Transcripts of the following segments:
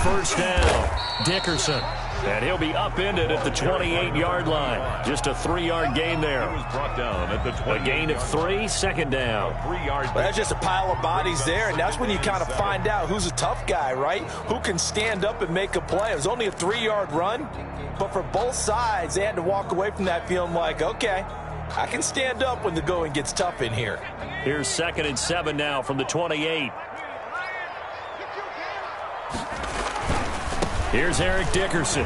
first down. Dickerson. And he'll be upended at the 28-yard line. Just a 3-yard gain there. A gain of 3, second down. Well, that's just a pile of bodies there, and that's when you kind of find out who's a tough guy, right? Who can stand up and make a play. It was only a 3-yard run, but for both sides, they had to walk away from that feeling like, okay, I can stand up when the going gets tough in here. Here's 2nd and 7 now from the 28. Here's Eric Dickerson.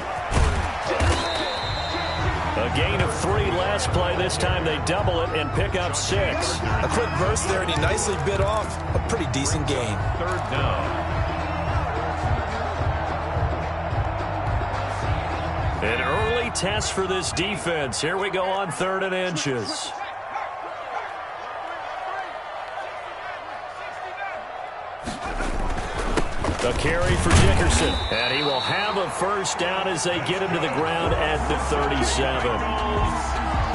A gain of 3 last play. This time they double it and pick up 6. A quick burst there, and he nicely bit off a pretty decent gain. 3rd down. An early test for this defense. Here we go on 3rd and inches. A carry for Dickerson, and he will have a first down as they get him to the ground at the 37.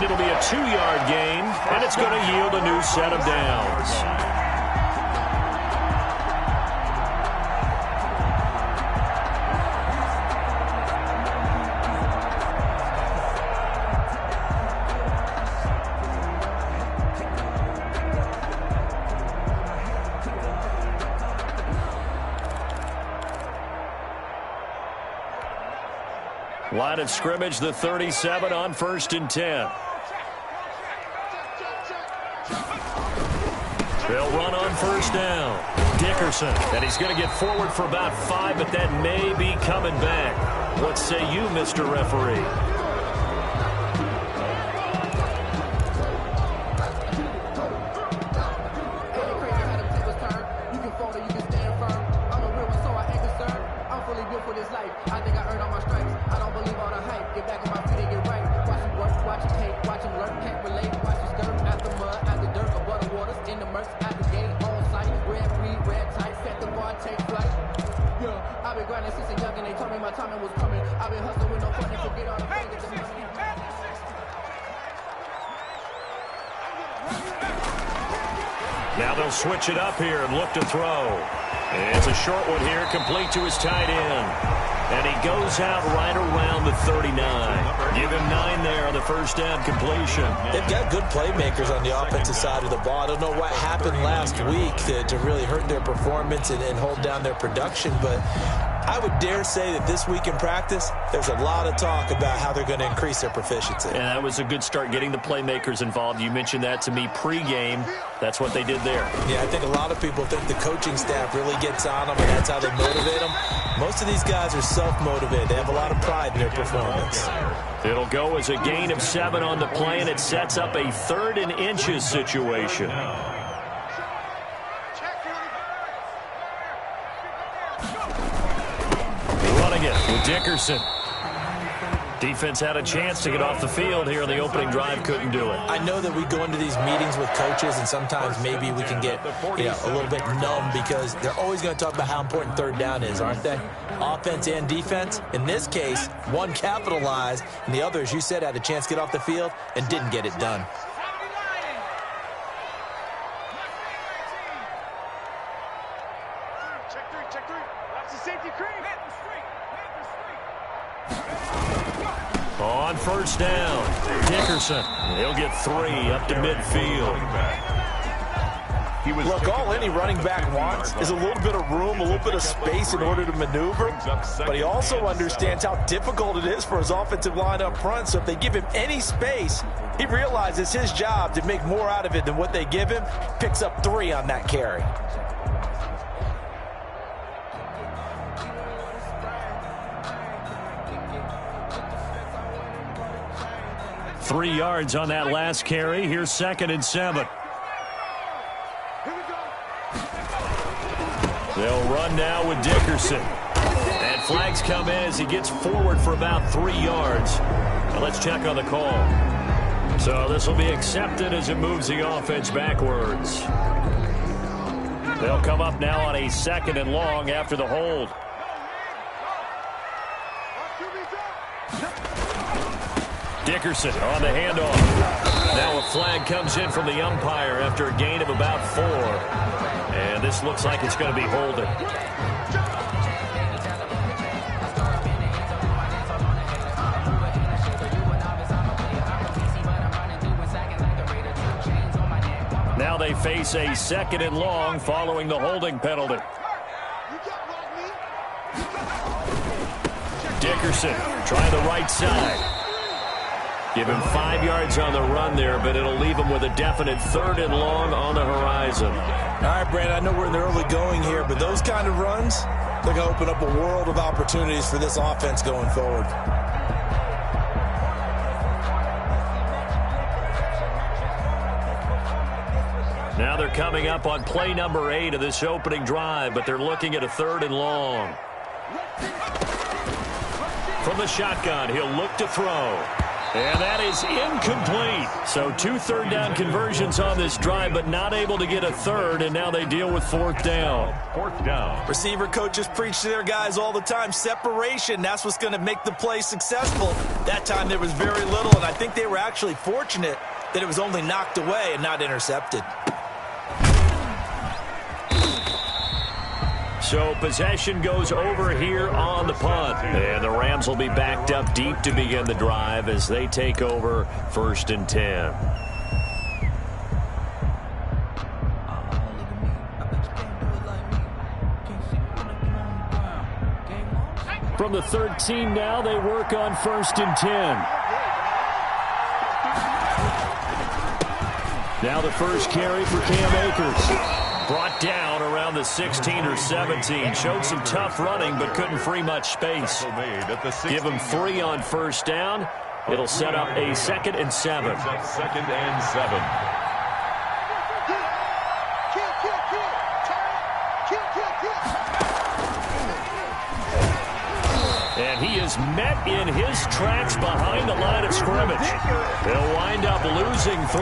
It'll be a 2-yard gain, and it's going to yield a new set of downs. Line of scrimmage, the 37 on 1st and 10. They'll run on 1st down. Dickerson, and he's going to get forward for about 5, but that may be coming back. What say you, Mr. Referee? Now they'll switch it up here and look to throw. It's a short one here, complete to his tight end. And he goes out right around the 39. Give him 9 there on the first down completion. They've got good playmakers on the offensive side of the ball. I don't know what happened last week to really hurt their performance and hold down their production, but I would dare say that this week in practice, there's a lot of talk about how they're going to increase their proficiency. And that was a good start, getting the playmakers involved. You mentioned that to me pregame. That's what they did there. Yeah, I think a lot of people think the coaching staff really gets on them, and that's how they motivate them. Most of these guys are self-motivated. They have a lot of pride in their performance. It'll go as a gain of 7 on the play, and it sets up a 3rd and inches situation. Running it with Dickerson. Defense had a chance to get off the field here in the opening drive, couldn't do it. I know that we go into these meetings with coaches, and sometimes maybe we can get a little bit numb because they're always going to talk about how important 3rd down is, aren't they? Offense and defense. In this case, one capitalized, and the other, as you said, had a chance to get off the field and didn't get it done. On 1st down, Dickerson. He'll get 3 up to midfield. Look, all any running back wants is a little bit of room, a little bit of space in order to maneuver. But he also understands how difficult it is for his offensive line up front. So if they give him any space, he realizes his job to make more out of it than what they give him. Picks up 3 on that carry. Three yards on that last carry. Here's 2nd and 7. They'll run now with Dickerson. And flags come in as he gets forward for about 3 yards. Now let's check on the call. So this will be accepted as it moves the offense backwards. They'll come up now on a 2nd and long after the hold. Dickerson on the handoff. Now a flag comes in from the umpire after a gain of about 4. And this looks like it's going to be holding. now they face a 2nd and long following the holding penalty. Dickerson trying the right side. Give him 5 yards on the run there, but it'll leave him with a definite 3rd and long on the horizon. All right, Brandon, I know we're in the early going here, but those kind of runs, they're going to open up a world of opportunities for this offense going forward. Now they're coming up on play number 8 of this opening drive, but they're looking at a 3rd and long. From the shotgun, he'll look to throw. And that is incomplete. So 2 third-down conversions on this drive, but not able to get a 3rd, and now they deal with 4th down. 4th down. Receiver coaches preach to their guys all the time. Separation, that's what's going to make the play successful. That time there was very little, and I think they were actually fortunate that it was only knocked away and not intercepted. So possession goes over here on the punt. And the Rams will be backed up deep to begin the drive as they take over 1st and 10. From the 13 now, they work on 1st and 10. Now the first carry for Cam Akers. Brought down around the 16 or 17. Showed some tough running, but couldn't free much space. Give him 3 on 1st down. It'll set up a 2nd and 7. 2nd and 7. And he is met in his tracks behind the line of scrimmage. He'll wind up losing 3.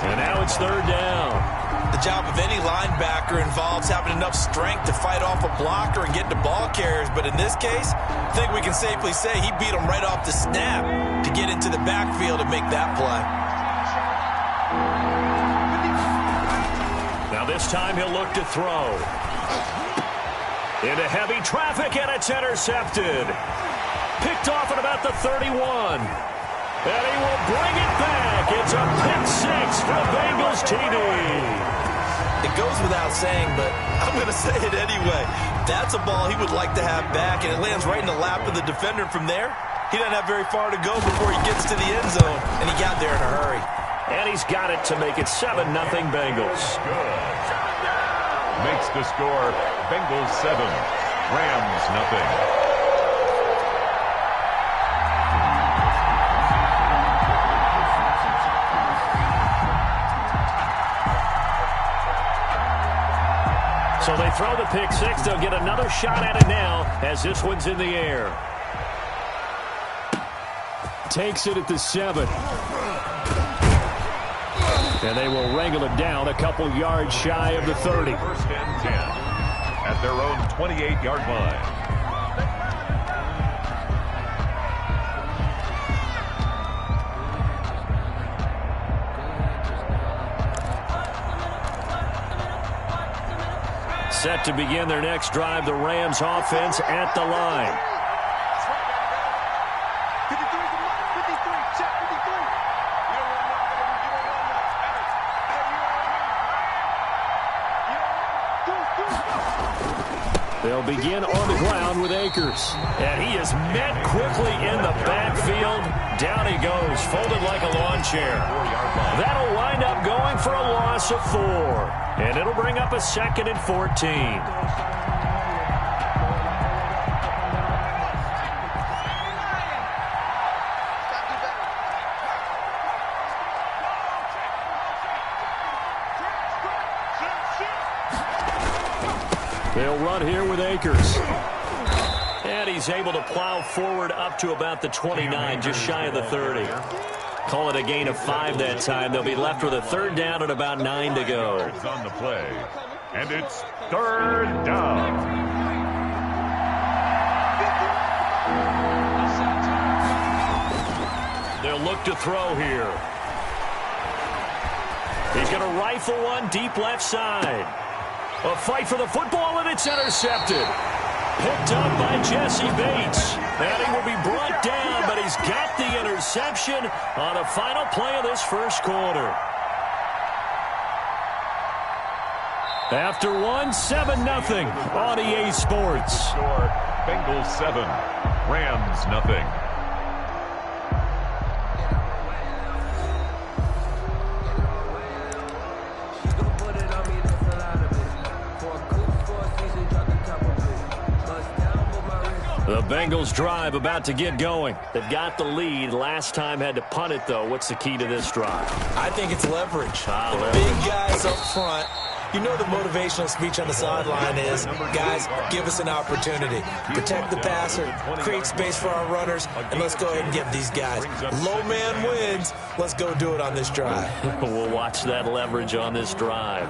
And now it's 3rd down. The job of any linebacker involves having enough strength to fight off a blocker and get to ball carriers. But in this case, I think we can safely say he beat him right off the snap to get into the backfield and make that play. Now this time he'll look to throw. Into heavy traffic, and it's intercepted. Picked off at about the 31. And he will bring it back. It's a pick 6 for Bengals TD. It goes without saying, but I'm going to say it anyway. That's a ball he would like to have back, and it lands right in the lap of the defender from there. He doesn't have very far to go before he gets to the end zone, and he got there in a hurry. And he's got it to make it 7-0 Bengals. Makes the score Bengals 7, Rams nothing. So they throw the pick 6. They'll get another shot at it now as this one's in the air. Takes it at the 7. And they will wrangle it down a couple yards shy of the 30. 1st and 10 at their own 28-yard line. Set to begin their next drive, the Rams offense at the line. They'll begin on the ground with Akers. And he is met quickly in the backfield. Down he goes, folded like a lawn chair. That'll wind up going for a loss of 4. And it'll bring up a 2nd and 14. They'll run here with Akers. And he's able to plow forward up to about the 29, just shy of the 30. Call it a gain of 5 that time. They'll be left with a 3rd down and about 9 to go. It's on the play, and it's 3rd down. They'll look to throw here. He's going to rifle one deep left side. A fight for the football, and it's intercepted. Picked up by Jesse Bates. And he will be brought down, but he's got the interception on the final play of this first quarter. After one, 7-0 on EA Sports. Score, Bengals 7, Rams nothing. The Bengals drive about to get going. They've got the lead. Last time had to punt it, though. What's the key to this drive? I think it's leverage. Leverage. Big guys up front. You know the motivational speech on the sideline is, guys, give us an opportunity. Protect the passer, create space for our runners, and let's go ahead and give these guys. Low man wins. Let's go do it on this drive. We'll watch that leverage on this drive.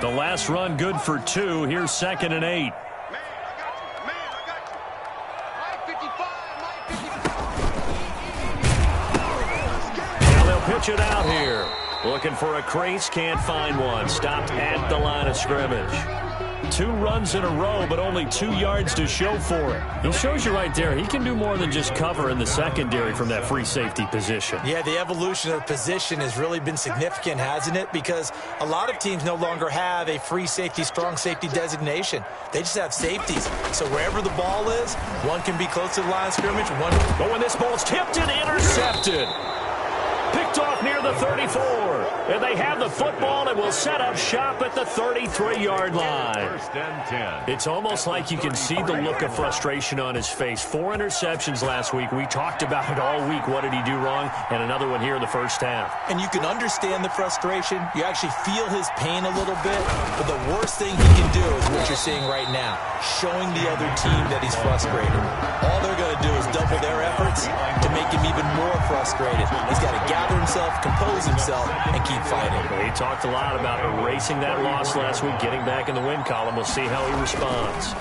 The last run good for 2. Here's 2nd and 8. Now they'll pitch it out here. Looking for a crease, can't find one. Stopped at the line of scrimmage. 2 runs in a row, but only 2 yards to show for it. He shows you right there, he can do more than just cover in the secondary from that free safety position. Yeah, the evolution of position has really been significant, hasn't it? Because a lot of teams no longer have a free safety, strong safety designation. They just have safeties. So wherever the ball is, one can be close to the line of scrimmage. But when this ball's tipped and intercepted. Picked off near the 34. And they have the football and will set up shop at the 33-yard line. 1st and 10. It's almost like you can see the look of frustration on his face. 4 interceptions last week. We talked about it all week. What did he do wrong? And another one here in the first half. And you can understand the frustration. You actually feel his pain a little bit. But the worst thing he can do is what you're seeing right now, showing the other team that he's frustrated. All they're going to do is double their efforts to make him even more frustrated. He's got to gather himself, compose himself, and keep fighting. He talked a lot about erasing that loss last week, getting back in the win column. We'll see how he responds.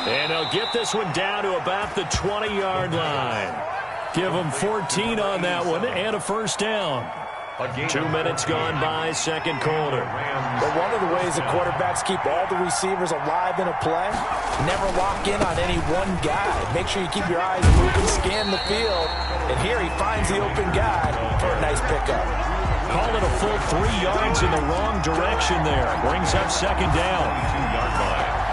And they'll get this one down to about the 20-yard line. Give him 14 on that one and a first down. 2 minutes gone by, second quarter. But one of the ways the quarterbacks keep all the receivers alive in a play, never lock in on any one guy. Make sure you keep your eyes moving, scan the field. And here he finds the open guy for a nice pickup. Call it a full 3 yards in the wrong direction there. Brings up second down. 2-yard line.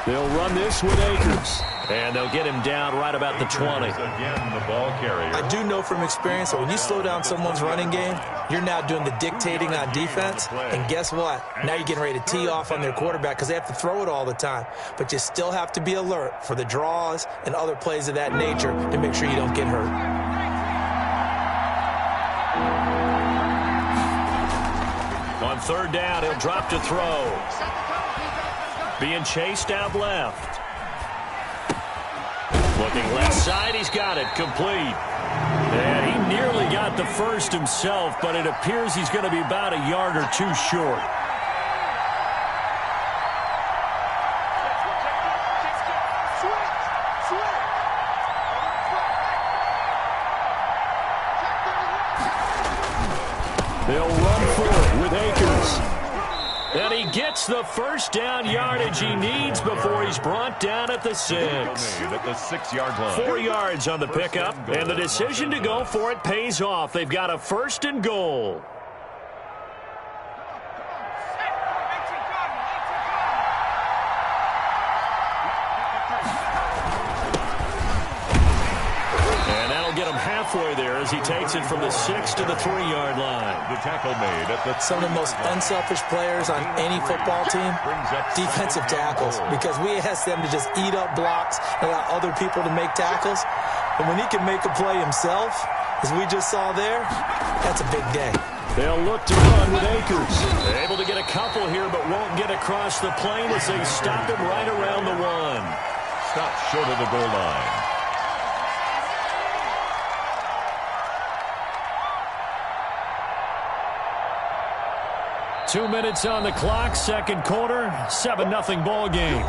They'll run this with Akers. And they'll get him down right about the 20. Again, the ball carrier. I do know from experience that when you slow down someone's running game, you're now doing the dictating on defense. And guess what? Now you're getting ready to tee off on their quarterback because they have to throw it all the time. But you still have to be alert for the draws and other plays of that nature to make sure you don't get hurt. On 3rd down, he'll drop to throw. Being chased out left. Looking left side, he's got it, complete. And he nearly got the first himself, but it appears he's going to be about a yard or 2 short. They'll run for it with Akers. And he gets the first down yardage he needs before he's brought down at the 6. At the 6-yard line. 4 yards on the pickup, and the decision to go for it pays off. They've got a 1st and goal. And that'll get him halfway there as he takes it from the 6 to the 3-yard line. The tackle made at the... Some of the most unselfish players on any football team, defensive tackles, because we ask them to just eat up blocks and allow other people to make tackles. And when he can make a play himself, as we just saw there, that's a big day. They'll look to run with Akers. Able to get a couple here, but won't get across the plane as they stop him right around the 1. Stop short of the goal line. Two minutes on the clock, second quarter, 7-0 ball game.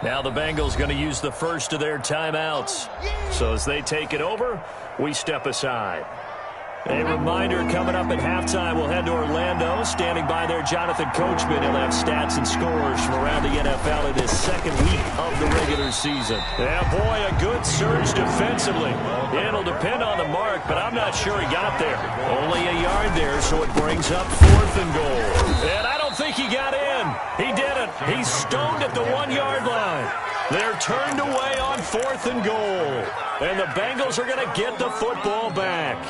Now the Bengals going to use the first of their timeouts. So as they take it over, we step aside. A reminder, coming up at halftime, we'll head to Orlando. Standing by there, Jonathan Coachman. He'll have stats and scores from around the NFL in his second week of the regular season. Yeah, boy, a good surge defensively. It'll depend on the mark, but I'm not sure he got there. Only a yard there, so it brings up 4th and goal. And I don't think he got in. He didn't. He's stoned at the 1-yard line. They're turned away on 4th and goal. And the Bengals are going to get the football back.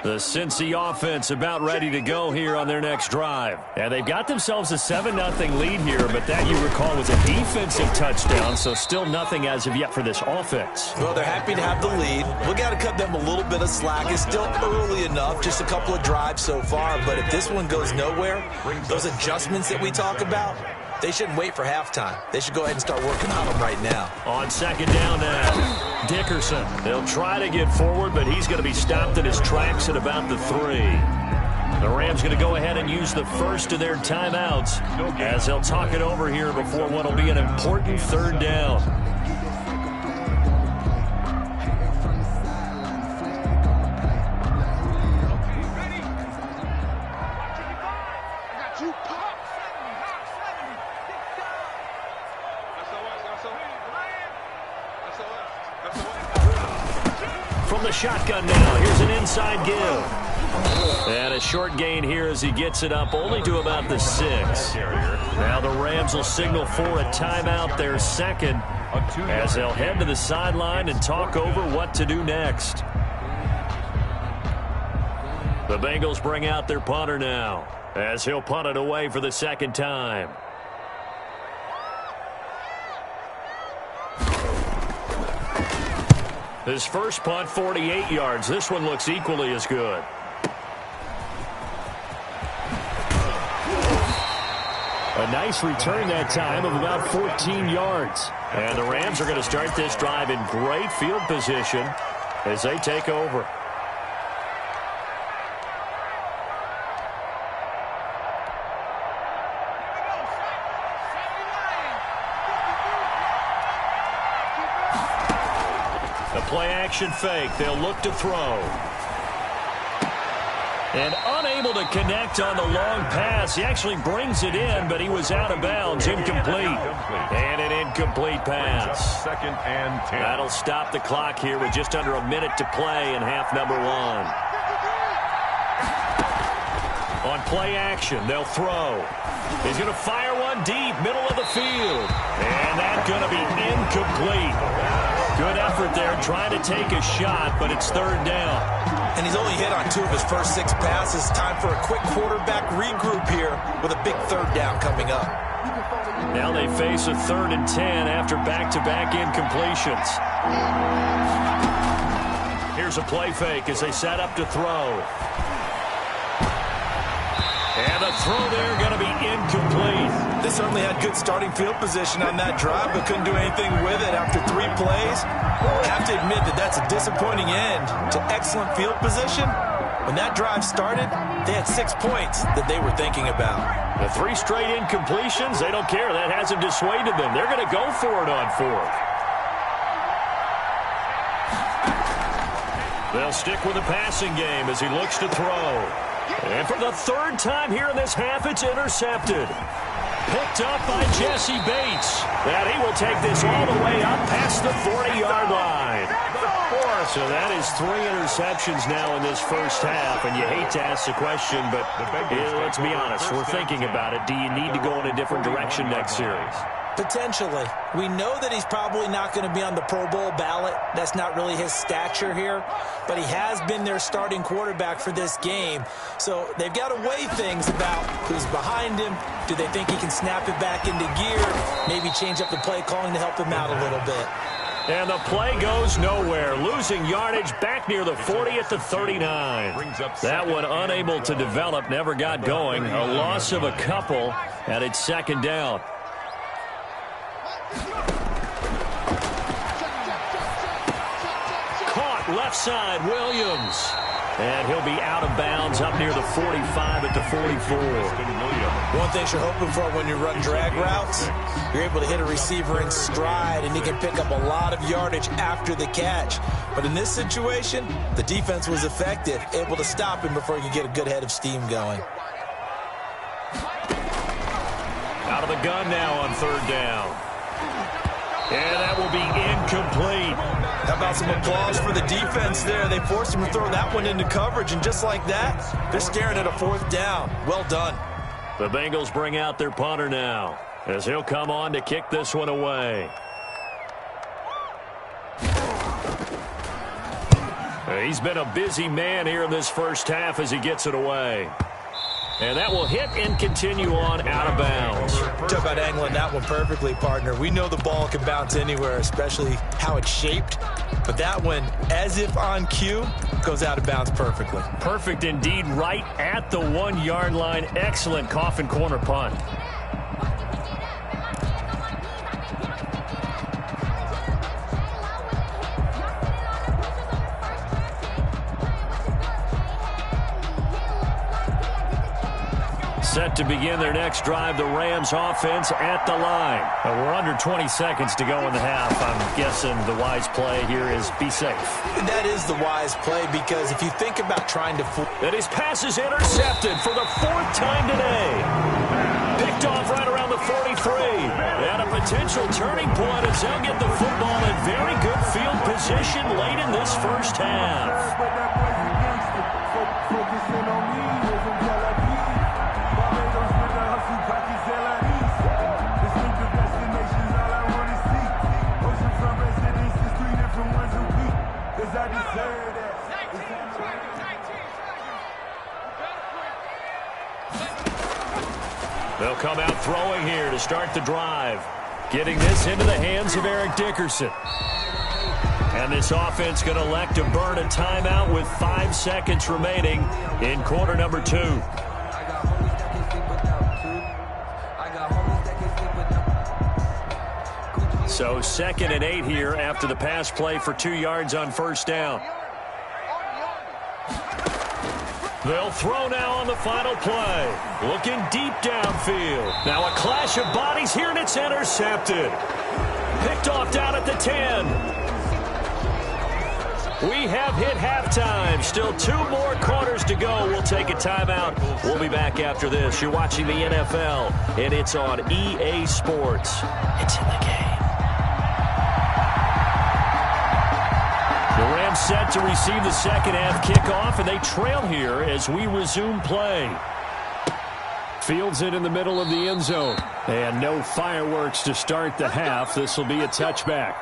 The Cincy offense about ready to go here on their next drive. And they've got themselves a 7-0 lead here, but that, you recall, was a defensive touchdown, so still nothing as of yet for this offense. Well, they're happy to have the lead. We got to cut them a little bit of slack. It's still early enough, just a couple of drives so far, but if this one goes nowhere, those adjustments that we talk about, they shouldn't wait for halftime. They should go ahead and start working on them right now. On 2nd down now, Dickerson. They'll try to get forward, but he's going to be stopped in his tracks at about the 3. The Rams going to go ahead and use the first of their timeouts as they'll talk it over here before what will be an important 3rd down. From the shotgun now, here's an inside give. And a short gain here as he gets it up only to about the 6. Now the Rams will signal for a timeout, their 2nd, as they'll head to the sideline and talk over what to do next. The Bengals bring out their punter now as he'll punt it away for the 2nd time. His first punt, 48 yards. This one looks equally as good. A nice return that time of about 14 yards. And the Rams are going to start this drive in great field position as they take over. Play-action fake. They'll look to throw. And unable to connect on the long pass. He actually brings it in, but he was out of bounds. Incomplete. And an incomplete pass. 2nd and 10. That'll stop the clock here with just under a minute to play in half number 1. On play-action, they'll throw. He's going to fire one deep, middle of the field. And that's going to be incomplete. Good effort there, trying to take a shot, but it's 3rd down. And he's only hit on 2 of his first 6 passes. Time for a quick quarterback regroup here with a big 3rd down coming up. Now they face a 3rd and 10 after back-to-back incompletions. Here's a play fake as they set up to throw. And the throw there going to be incomplete. They certainly had good starting field position on that drive, but couldn't do anything with it after 3 plays. I have to admit that that's a disappointing end to excellent field position. When that drive started, they had 6 points that they were thinking about. The 3 straight incompletions, they don't care. That hasn't dissuaded them. They're going to go for it on 4th. They'll stick with the passing game as he looks to throw. And for the 3rd time here in this half, it's intercepted. Picked up by Jesse Bates. And he will take this all the way up past the 40-yard line. So that is 3 interceptions now in this first half. And you hate to ask the question, but let's be honest. We're thinking about it. Do you need to go in a different direction next series? Potentially. We know that he's probably not going to be on the Pro Bowl ballot. That's not really his stature here. But he has been their starting quarterback for this game. So they've got to weigh things about who's behind him. Do they think he can snap it back into gear? Maybe change up the play calling to help him out a little bit. And the play goes nowhere. Losing yardage back near the 40 at the 39. That one unable to develop, never got going. A loss of a couple, and it's 2nd down. Caught left side, Williams. And he'll be out of bounds up near the 45 at the 44. One thing you're hoping for when you run drag routes, you're able to hit a receiver in stride, and he can pick up a lot of yardage after the catch. But in this situation, the defense was effective, able to stop him before he could get a good head of steam going. Out of the gun now on third down. And that will be incomplete. How about some applause for the defense there? They forced him to throw that one into coverage, and just like that, they're staring at a fourth down. Well done. The Bengals bring out their punter now, as he'll come on to kick this one away. He's been a busy man here in this first half as he gets it away. And that will hit and continue on out of bounds. Talk about angling that one perfectly, partner. We know the ball can bounce anywhere, especially how it's shaped. But that one, as if on cue, goes out of bounds perfectly. Perfect indeed, right at the 1 yard line. Excellent coffin corner punt. Set to begin their next drive, the Rams offense at the line. We're under 20 seconds to go in the half. I'm guessing the wise play here is be safe. That is the wise play, because if you think about trying to... And his pass is intercepted for the 4th time today. Picked off right around the 43. And a potential turning point as they'll get the football in very good field position late in this first half. They'll come out throwing here to start the drive. Getting this into the hands of Eric Dickerson. And this offense going to elect to burn a timeout with 5 seconds remaining in quarter number 2. So 2nd and 8 here after the pass play for 2 yards on first down. They'll throw now on the final play. Looking deep downfield. Now a clash of bodies here, and it's intercepted. Picked off down at the 10. We have hit halftime. Still 2 more quarters to go. We'll take a timeout. We'll be back after this. You're watching the NFL, and it's on EA Sports. It's in the game. The Rams set to receive the second half kickoff, and they trail here as we resume play. Fields it in the middle of the end zone. And no fireworks to start the half. This will be a touchback.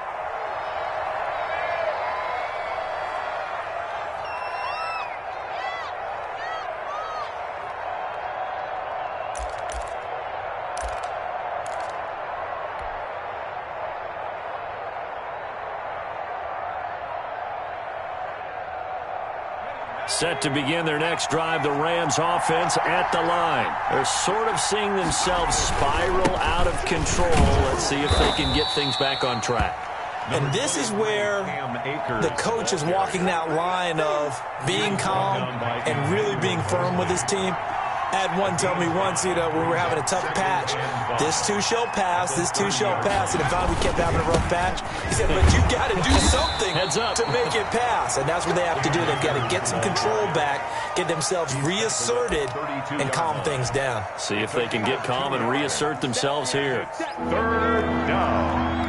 Set to begin their next drive, the Rams offense at the line. They're sort of seeing themselves spiral out of control. Let's see if they can get things back on track. And this is where the coach is walking that line of being calm and really being firm with his team. I had one tell me once, when we were having a tough patch, this too shall pass, this too shall pass. And if we kept having a rough patch, he said, but you got to do something to make it pass. And that's what they have to do. They've got to get some control back, get themselves reasserted, and calm things down. See if they can get calm and reassert themselves here. 3rd down.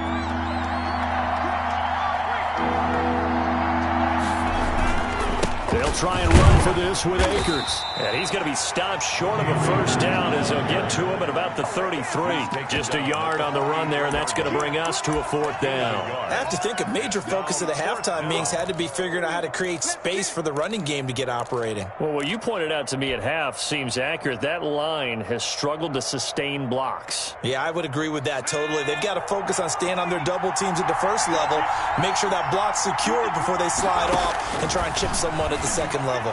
They'll try and run for this with Akers. And he's going to be stopped short of a first down as they'll get to him at about the 33. Just a yard on the run there, and that's going to bring us to a 4th down. I have to think a major focus of the halftime meetings had to be figuring out how to create space for the running game to get operating. Well, what you pointed out to me at half seems accurate. That line has struggled to sustain blocks. Yeah, I would agree with that totally. They've got to focus on staying on their double teams at the first level, make sure that block's secured before they slide off and try and chip someone at the second level.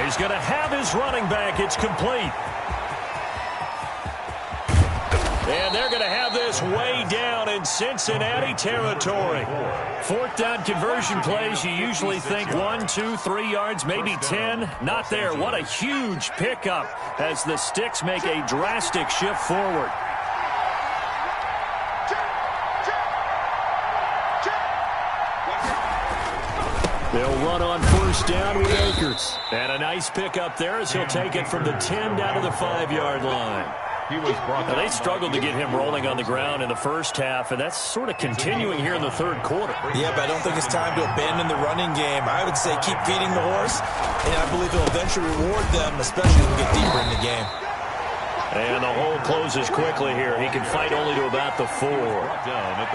He's going to have his running back. It's complete. And they're going to have of this way down in Cincinnati territory. Fourth down conversion plays, you usually think 1, 2, 3 yards, maybe 10. Not there. What a huge pickup as the Sticks make a drastic shift forward. They'll run on first down with Akers. And a nice pickup there as he'll take it from the 10 down to the 5-yard line. Now, they struggled to get him rolling on the ground in the first half, and that's sort of continuing here in the third quarter. Yeah, but I don't think it's time to abandon the running game. I would say keep feeding the horse, and I believe it'll eventually reward them, especially when we get deeper in the game. And the hole closes quickly here. He can fight only to about the 4.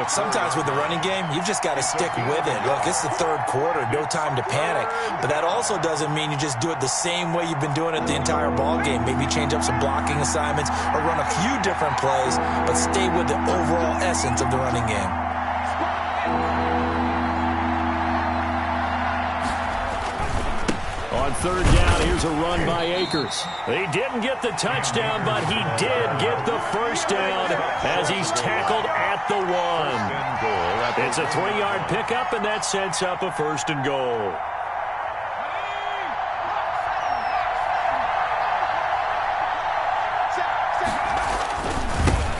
Sometimes with the running game, you've just got to stick with it. Look, it's the third quarter, no time to panic. But that also doesn't mean you just do it the same way you've been doing it the entire ball game. Maybe change up some blocking assignments or run a few different plays, but stay with the overall essence of the running game. On third down, here's a run by Akers. He didn't get the touchdown, but he did get the first down as he's tackled at the 1. It's a 3-yard pickup, and that sets up a 1st and goal.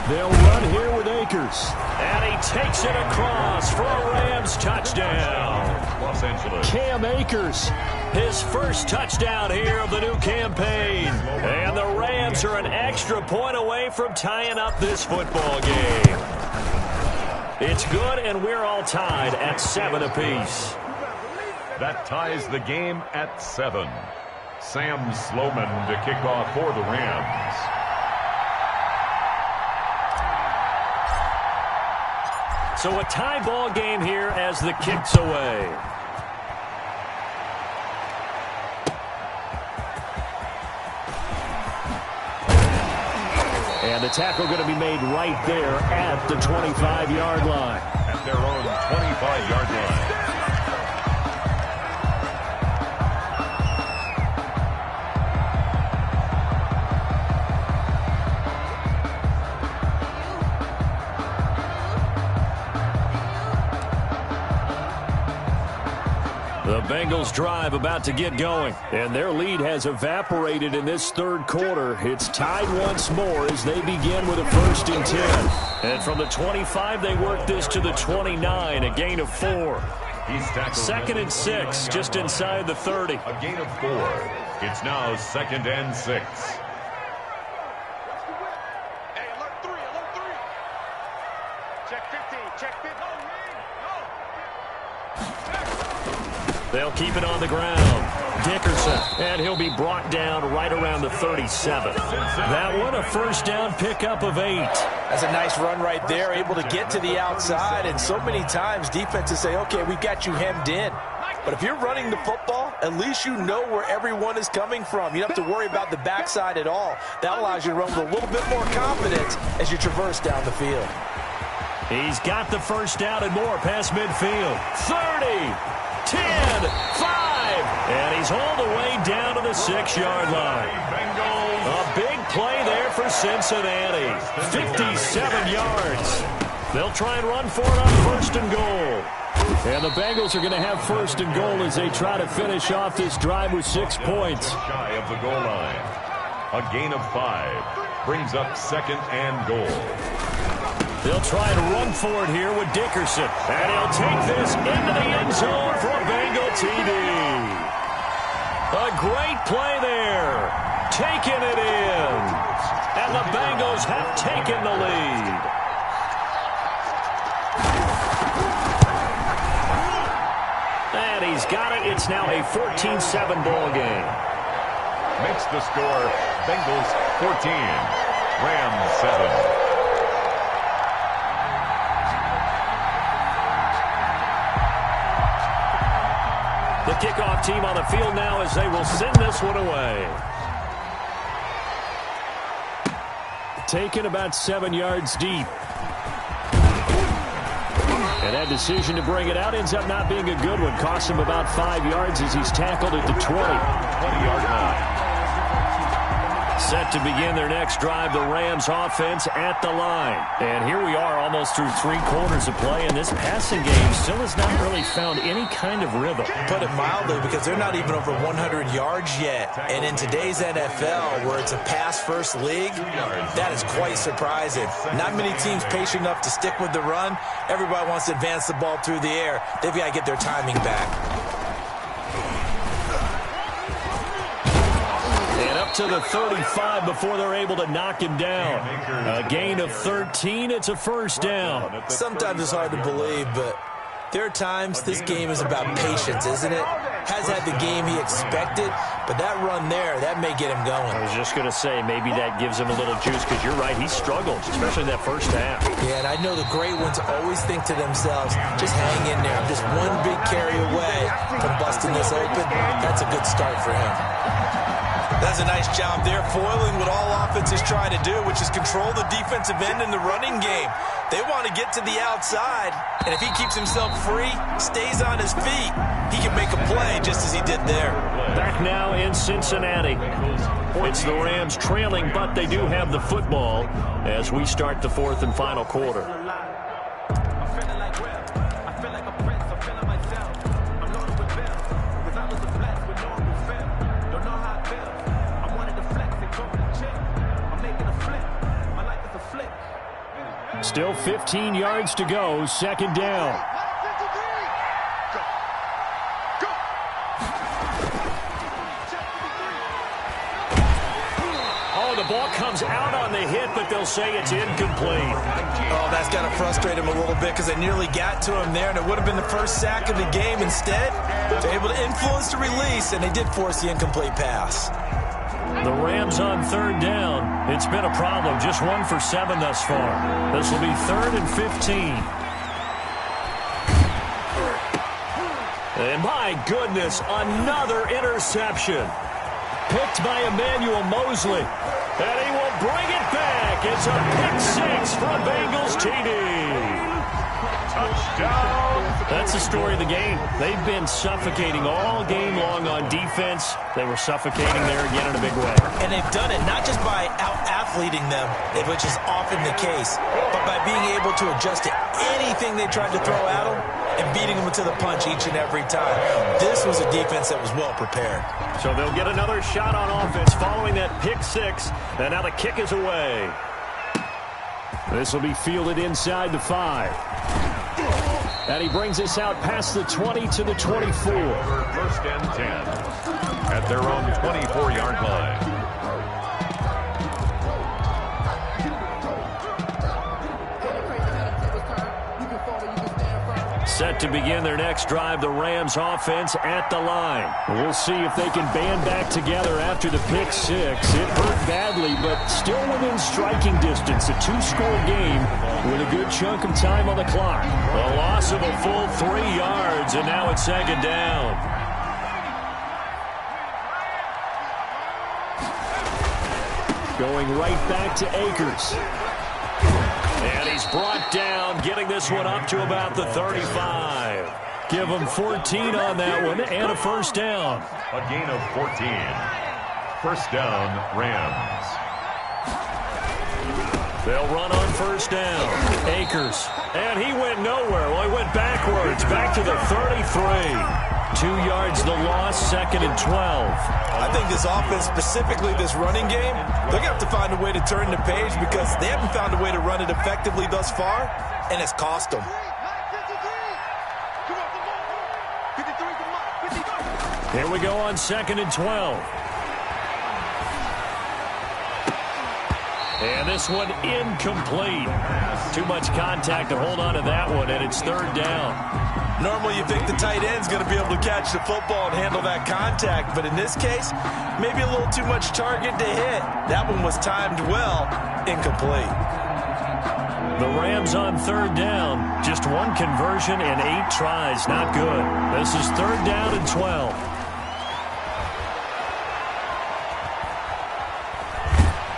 They'll run here with Akers. And he takes it across for a Rams touchdown. Los Angeles. Cam Akers, his first touchdown here of the new campaign. And the Rams are an extra point away from tying up this football game. It's good, and we're all tied at 7 apiece. That ties the game at 7. Sam Sloman to kick off for the Rams. So a tie ball game here as the kick's away. And the tackle going to be made right there at the 25-yard line. At their own 25-yard line. The Bengals drive about to get going, and their lead has evaporated in this third quarter. It's tied once more as they begin with a 1st and 10. And from the 25, they work this to the 29, a gain of 4. 2nd and 6, just inside the 30. A gain of 4. It's now 2nd and 6. They'll keep it on the ground. Dickerson, and he'll be brought down right around the 37. That one, a 1st down pickup of 8. That's a nice run right there, able to get to the outside, and so many times defenses say, okay, we've got you hemmed in. But if you're running the football, at least you know where everyone is coming from. You don't have to worry about the backside at all. That allows you to run with a little bit more confidence as you traverse down the field. He's got the 1st down and more past midfield. 30. 10, 5, and he's all the way down to the 6-yard line. A big play there for Cincinnati. 57 yards. They'll try and run for it on 1st and goal. And the Bengals are going to have 1st and goal as they try to finish off this drive with 6 points. Shy of the goal line. A gain of 5 brings up 2nd and goal. They'll try and run for it here with Dickerson. And he'll take this into the end zone for a Bengal TD. A great play there. Taking it in. And the Bengals have taken the lead. And he's got it. It's now a 14-7 ball game. Makes the score Bengals 14, Rams 7. The kickoff team on the field now as they will send this one away. Taken about 7 yards deep. And that decision to bring it out ends up not being a good one. Costs him about 5 yards as he's tackled at the 20. 20-yard line. Set to begin their next drive, the Rams offense at the line. And here we are almost through 3 quarters of play, and this passing game still has not really found any kind of rhythm. Put it mildly, because they're not even over 100 yards yet. And in today's NFL, where it's a pass-first league, that is quite surprising. Not many teams patient enough to stick with the run. Everybody wants to advance the ball through the air. They've got to get their timing back. To the 35 before they're able to knock him down. A gain of 13. It's a first down. Sometimes it's hard to believe, but there are times this game is about patience, isn't it? Has had the game he expected, but that run there, that may get him going. I was just going to say, maybe that gives him a little juice, because you're right, he struggled, especially in that first half. Yeah, and I know the great ones always think to themselves, just hang in there. I'm just one big carry away from busting this open. That's a good start for him. That's a nice job there, foiling what all offenses try to do, which is control the defensive end in the running game. They want to get to the outside, and if he keeps himself free, stays on his feet, he can make a play just as he did there. Back now in Cincinnati. It's the Rams trailing, but they do have the football as we start the 4th and final quarter. Still 15 yards to go, second down. Oh, the ball comes out on the hit, but they'll say it's incomplete. Oh, that's got to frustrate him a little bit, because they nearly got to him there, and it would have been the first sack of the game. Instead, they're able to influence the release, and they did force the incomplete pass. The Rams on third down. It's been a problem. Just 1 for 7 thus far. This will be 3rd and 15. And my goodness, another interception. Picked by Emmanuel Mosley. And he will bring it back. It's a pick 6 from Bengals TD. Touchdown. That's the story of the game. They've been suffocating all game long on defense. They were suffocating there again in a big way. And they've done it not just by out-athleting them, which is often the case, but by being able to adjust to anything they tried to throw at them and beating them to the punch each and every time. This was a defense that was well prepared. So they'll get another shot on offense following that pick 6, and now the kick is away. This will be fielded inside the 5. And he brings us out past the 20 to the 24. 1st and 10 at their own 24-yard line. Set to begin their next drive, the Rams offense at the line. We'll see if they can band back together after the pick 6. It hurt badly, but still within striking distance. A 2-score game with a good chunk of time on the clock. A loss of a full 3 yards, and now it's second down. Going right back to Akers. And he's brought down, getting this one up to about the 35. Give him 14 on that one and a first down. A gain of 14. First down, Rams. They'll run on first down. Akers. And he went nowhere. Well, he went backwards, back to the 33. 2 yards the loss, 2nd and 12. I think this offense, specifically this running game, they're going to have to find a way to turn the page, because they haven't found a way to run it effectively thus far, and it's cost them. Here we go on 2nd and 12. And this one incomplete. Too much contact to hold on to that one, and it's 3rd down. Normally you think the tight end's going to be able to catch the football and handle that contact, but in this case, maybe a little too much target to hit. That one was timed well, incomplete. The Rams on 3rd down, just 1 conversion and 8 tries, not good. This is 3rd down and 12.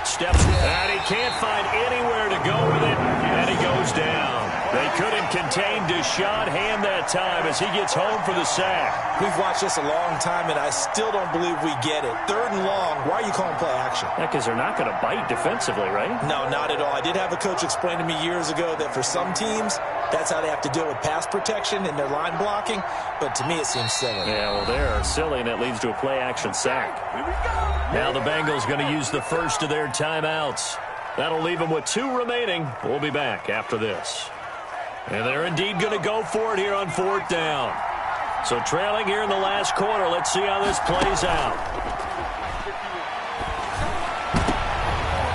Steps, and he can't find anywhere to go with it, and he goes down. They couldn't contained Deshaun Hand that time as he gets home for the sack. We've watched this a long time, and I still don't believe we get it. 3rd and long, why are you calling play action? Yeah, because they're not going to bite defensively, right? No, not at all. I did have a coach explain to me years ago that for some teams, that's how they have to deal with pass protection and their line blocking, but to me it seems silly. Yeah, well, they're silly, and it leads to a play-action sack. Now the Bengals going to use the first of their timeouts. That'll leave them with 2 remaining. We'll be back after this. And they're indeed going to go for it here on 4th down. So trailing here in the last quarter. Let's see how this plays out.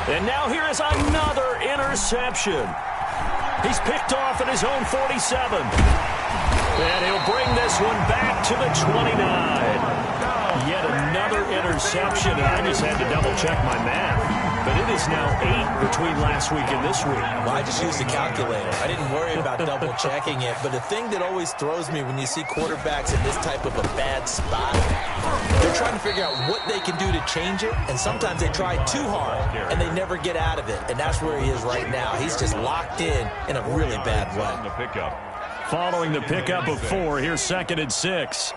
And now here is another interception. He's picked off at his own 47. And he'll bring this one back to the 29. Yet another interception, and I just had to double-check my math. But it is now 8 between last week and this week. Well, I just used a calculator. I didn't worry about double-checking it. But the thing that always throws me when you see quarterbacks in this type of a bad spot, they're trying to figure out what they can do to change it. And sometimes they try too hard, and they never get out of it. And that's where he is right now. He's just locked in a really bad way. Following the pickup of 4, here's 2nd and 6.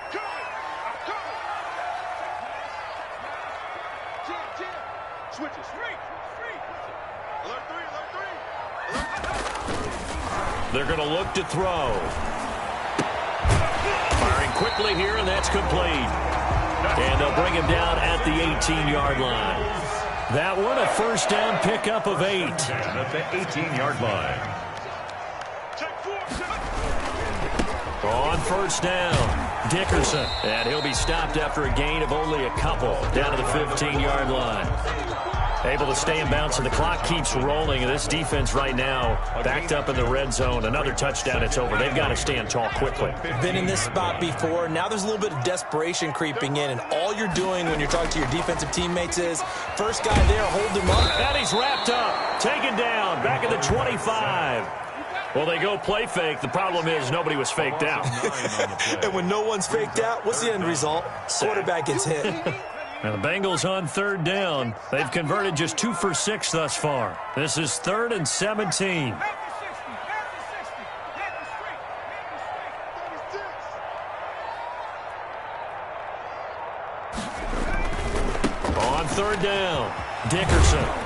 They're going to look to throw. Firing quickly here, and that's complete. And they'll bring him down at the 18-yard line. That one, a 1st down pickup of 8. At the 18-yard line. On 1st down, Dickerson. And he'll be stopped after a gain of only a couple down to the 15-yard line. Able to stay in bounds, and the clock keeps rolling. And this defense right now backed up in the red zone. Another touchdown, it's over. They've got to stand tall quickly. Been in this spot before. Now there's a little bit of desperation creeping in, and all you're doing when you're talking to your defensive teammates is, first guy there, hold him up. And he's wrapped up, taken down, back at the 25. Well, they go play fake. The problem is nobody was faked out. And when no one's faked out, what's the end result? Quarterback gets hit. Now the Bengals on 3rd down. They've converted just 2 for 6 thus far. This is 3rd and 17. On 3rd down, Dickerson.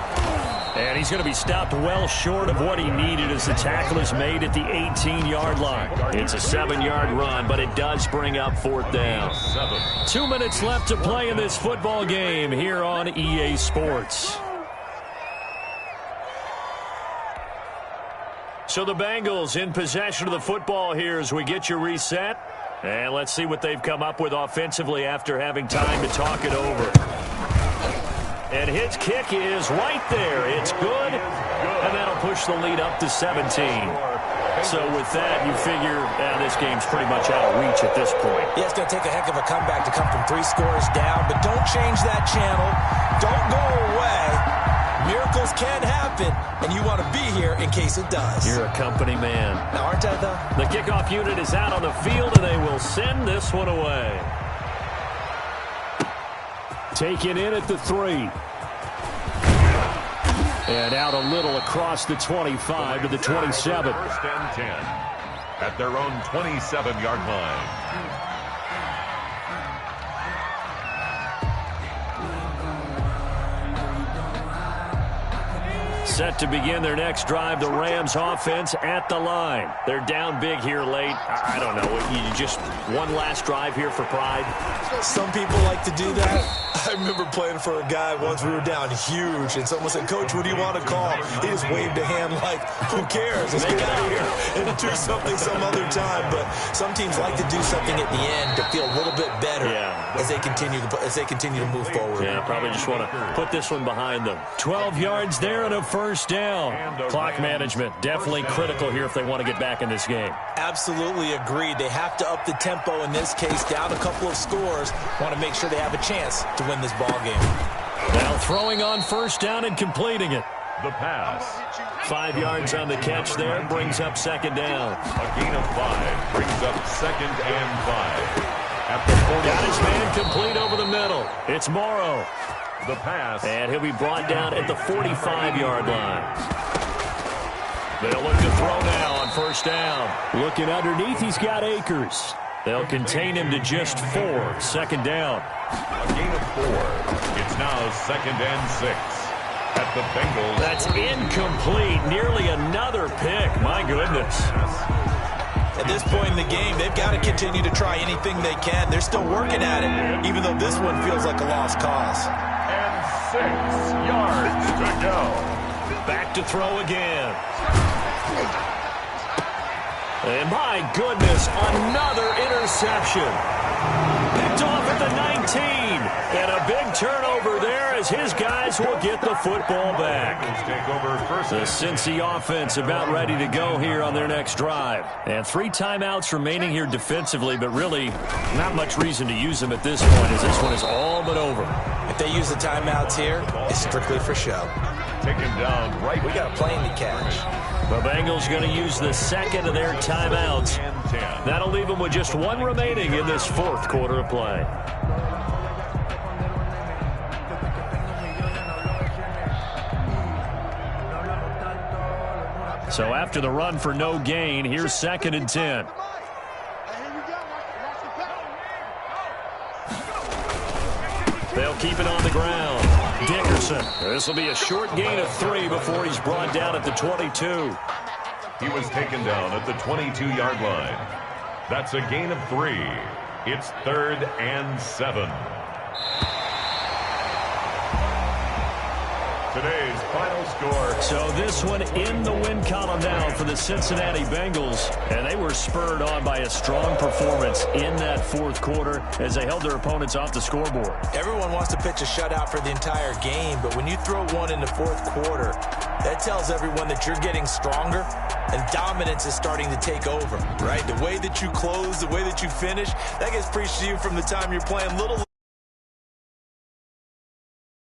And he's going to be stopped well short of what he needed as the tackle is made at the 18-yard line. It's a 7-yard run, but it does bring up 4th down. 2 minutes left to play in this football game here on EA Sports. So the Bengals in possession of the football here as we get you reset. And let's see what they've come up with offensively after having time to talk it over. And his kick is right there. It's good, and that'll push the lead up to 17. So with that, you figure this game's pretty much out of reach at this point. Yeah, it's going to take a heck of a comeback to come from 3 scores down, but don't change that channel. Don't go away. Miracles can happen, and you want to be here in case it does. You're a company man. Now, aren't I, though? The kickoff unit is out on the field, and they will send this one away. Taken in at the 3. And out a little across the 25 to the 27. 1st and 10 at their own 27-yard line. Set to begin their next drive, the Rams offense at the line. They're down big here late. I don't know. You just one last drive here for pride? Some people like to do that. I remember playing for a guy once. We were down huge, and someone said, "Coach, what do you want to call?" He just waved a hand like, "Who cares? Let's get out of here and do something some other time." But some teams like to do something at the end to feel a little bit better as they continue to move forward. Yeah, probably just want to put this one behind them. 12 yards there and a 1st down. Clock management definitely critical here if they want to get back in this game. Absolutely agreed. They have to up the tempo in this case, down a couple of scores. Want to make sure they have a chance to win this ball game. Now throwing on 1st down and completing it. The pass. 5 yards on the catch there, brings up 2nd down. A gain of 5 brings up 2nd and 5. At the 40. Got his man complete over the middle. It's Morrow. The pass. And he'll be brought down at the 45-yard line. They'll look to throw now on first down. Looking underneath, he's got Akers. They'll contain him to just 4. Second down. A gain of 4. It's now 2nd and 6. At the Bengals. That's incomplete. Nearly another pick. My goodness. At this point in the game, they've got to continue to try anything they can. They're still working at it, even though this one feels like a lost cause. And 6 yards to go. Back to throw again. And my goodness, another interception. Picked off at the 19. And a big turnover there as his guys will get the football back. The Cincy offense about ready to go here on their next drive. And 3 timeouts remaining here defensively, but really not much reason to use them at this point as this one is all but over. If they use the timeouts here, it's strictly for show. Taken down right. We got a plane to catch. The Bengals going to use the second of their timeouts. That'll leave them with just 1 remaining in this 4th quarter of play. So after the run for no gain, here's 2nd and 10. They'll keep it on the ground. Dickerson. This will be a short gain of 3 before he's brought down at the 22. He was taken down at the 22-yard line. That's a gain of 3. It's 3rd and 7. Today's final score. So this one in the win column now for the Cincinnati Bengals. And they were spurred on by a strong performance in that 4th quarter as they held their opponents off the scoreboard. Everyone wants to pitch a shutout for the entire game, but when you throw one in the 4th quarter, that tells everyone that you're getting stronger and dominance is starting to take over, right? The way that you close, the way that you finish, that gets preached to you from the time you're playing little.